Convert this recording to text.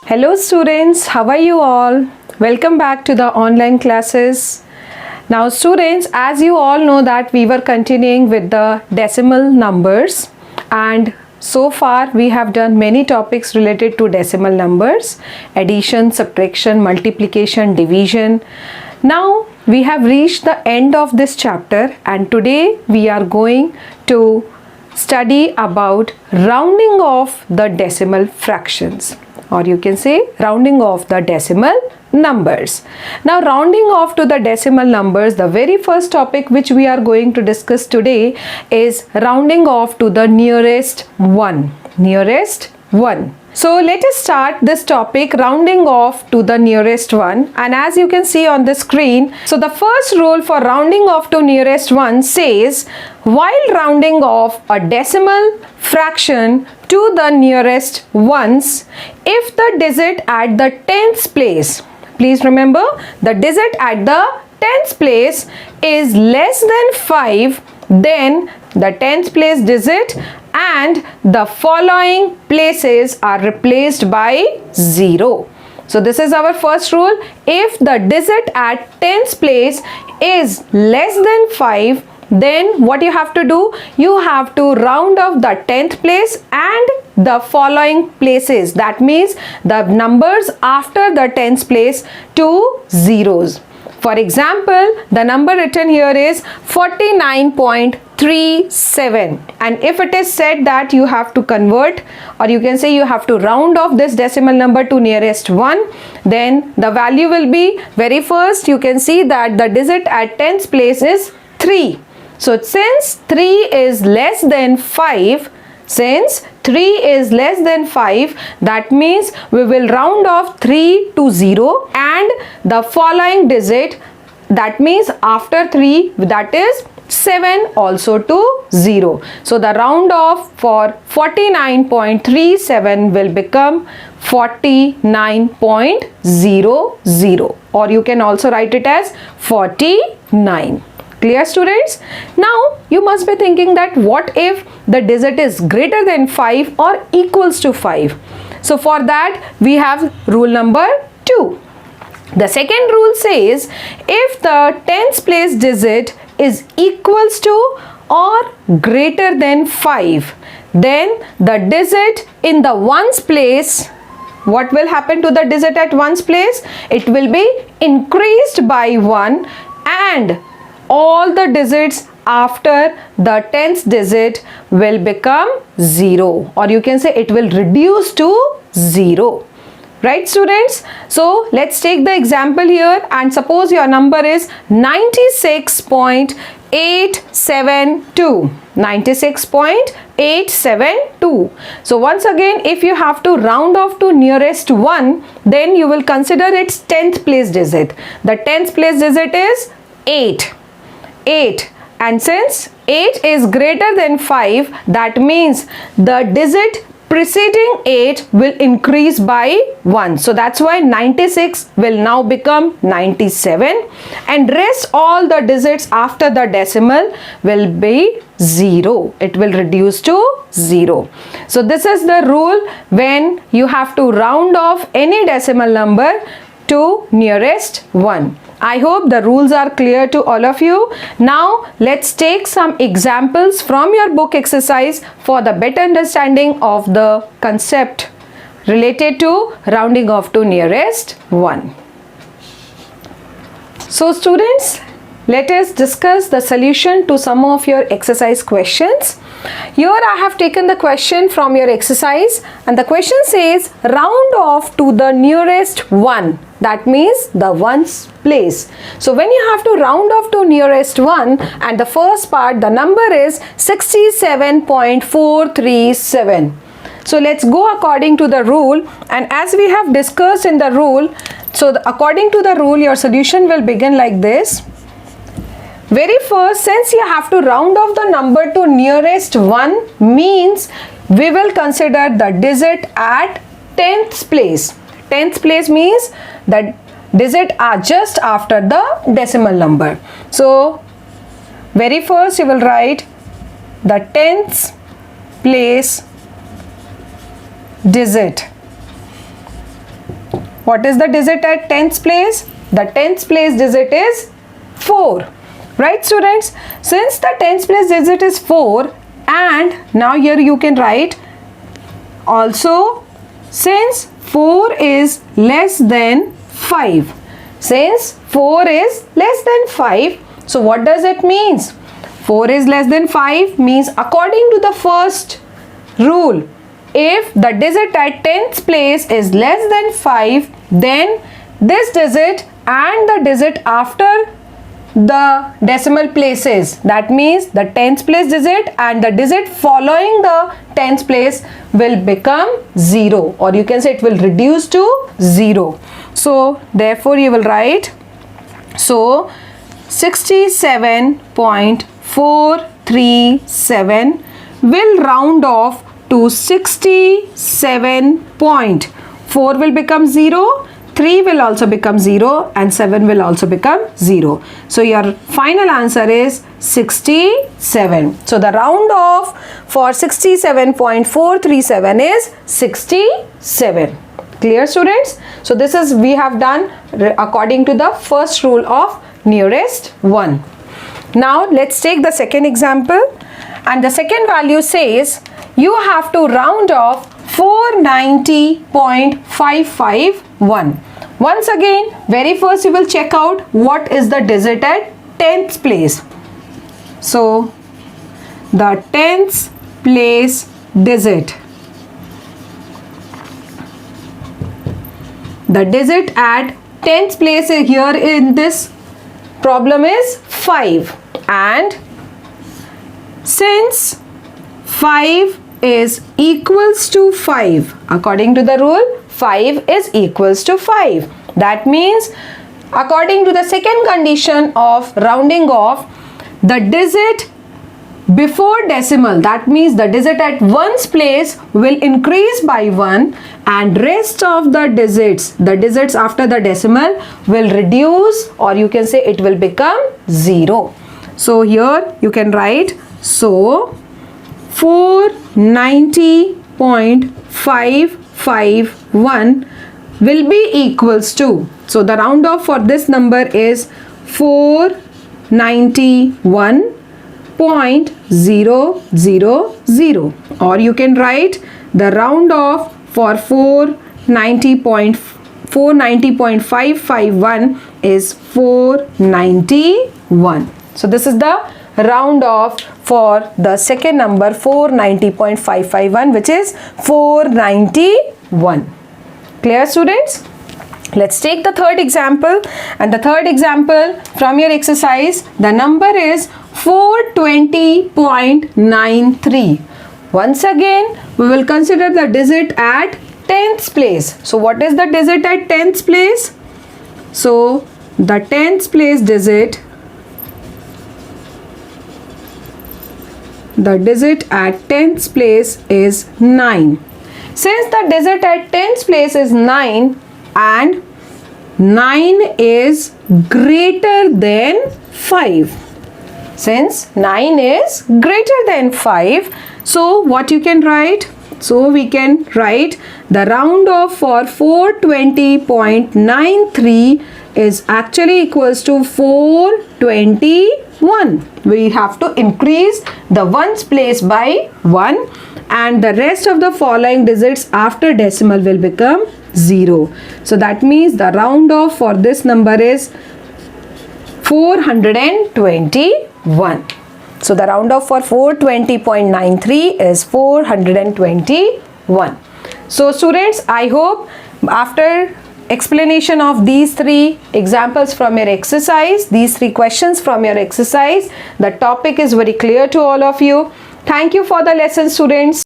Hello students, how are you all? Welcome back to the online classes. Now students, as you all know that we were continuing with the decimal numbers, and so far we have done many topics related to decimal numbers: addition, subtraction, multiplication, division. Now we have reached the end of this chapter, and today we are going to study about rounding off the decimal fractions, or you can say rounding off the decimal numbers. Now rounding off to the decimal numbers, the very first topic which we are going to discuss today is rounding off to the nearest one. So let us start this topic, rounding off to the nearest one. And as you can see on the screen, so the first rule for rounding off to nearest one says, while rounding off a decimal fraction to the nearest ones, if the digit at the tens place, please remember the digit at the tens place is less than 5, then the tens place digit and the following places are replaced by 0. So this is our first rule. If the digit at tens place is less than 5, then what you have to do? You have to round off the 10th place and the following places. That means the numbers after the 10th place to zeros. For example, the number written here is 49.37, and if it is said that you have to convert, or you can say you have to round off this decimal number to nearest one, then the value will be, very first you can see that the digit at tens place is 3. So since 3 is less than 5, that means we will round off 3 to 0 and the following digit, that means after 3, that is 7, also to 0. So the round off for 49.37 will become 49.00, or you can also write it as 49. Clear students? Now you must be thinking that what if the digit is greater than 5 or equals to 5? So for that we have rule number 2. The second rule says, if the tens place digit is equals to or greater than 5, then the digit in the ones place, what will happen to the digit at ones place? It will be increased by 1, and all the digits after the 10th digit will become 0, or you can say it will reduce to 0. Right students? So let's take the example here, and suppose your number is 96.872. 96.872. So once again, if you have to round off to nearest one, then you will consider its 10th place digit. The 10th place digit is 8. And since 8 is greater than 5, that means the digit preceding 8 will increase by 1. So that's why 96 will now become 97, and rest all the digits after the decimal will be 0. It will reduce to 0. So this is the rule when you have to round off any decimal number to nearest one. I hope the rules are clear to all of you. Now let's take some examples from your book exercise for the better understanding of the concept related to rounding off to nearest one. So students, let us discuss the solution to some of your exercise questions. Here I have taken the question from your exercise, and the question says round off to the nearest one. That means the ones place. So when you have to round off to nearest one, and the first part, the number is 67.437. So let's go according to the rule, and as we have discussed in the rule, so according to the rule your solution will begin like this. Very first, since you have to round off the number to nearest one, means we will consider the digit at 10th place. 10th place means the digit are just after the decimal number. So very first you will write the 10th place digit. What is the digit at tens place? The tens place digit is 4. Right, students? Since the tens place digit is 4, and now here you can write also, since 4 is less than 5. Since 4 is less than 5, so what does it means? 4 is less than 5 means, according to the first rule, if the digit at tens place is less than 5, then this digit and the digit after the decimal places, that means the tens place digit and the digit following the tens place, will become 0, or you can say it will reduce to 0. So therefore you will write, so 67.437 will round off to 67.4 will become 0, 3 will also become 0, and 7 will also become 0. So your final answer is 67. So the round off for 67.437 is 67. Clear, students? So this is we have done according to the first rule of nearest one. Now let's take the second example, and the second value says you have to round off 490.551. Once again, very first you will check out what is the digit at tens place. So the tens place digit. The digit at tens place here in this problem is 5, and since 5 is equals to 5, according to the rule, 5 is equals to 5. That means, according to the second condition of rounding off, the digit before decimal, that means the digit at ones place will increase by 1, and rest of the digits after the decimal will reduce, or you can say it will become 0. So here you can write, so 490.551 will be equals to, so the round off for this number is 491.000, or you can write the round off for 490.551 is 491. So this is the round off for the second number 490.551, which is 491. Clear, students? Let's take the third example, and the third example from your exercise, the number is 420.93. Once again, we will consider the digit at tens place. So what is the digit at tens place? So the tens place digit, the digit at tens place is 9. Since the digit at tens place is 9 and 9 is greater than 5. Since 9 is greater than 5, so what you can write? So we can write the round off for 420.93 is actually equals to 421. We have to increase the ones place by 1, and the rest of the following digits after decimal will become 0. So that means the round off for this number is 421. So the round off for 420.93 is 421. So students, I hope after explanation of these three examples from your exercise, these three questions from your exercise, the topic is very clear to all of you. Thank you for the lesson, students.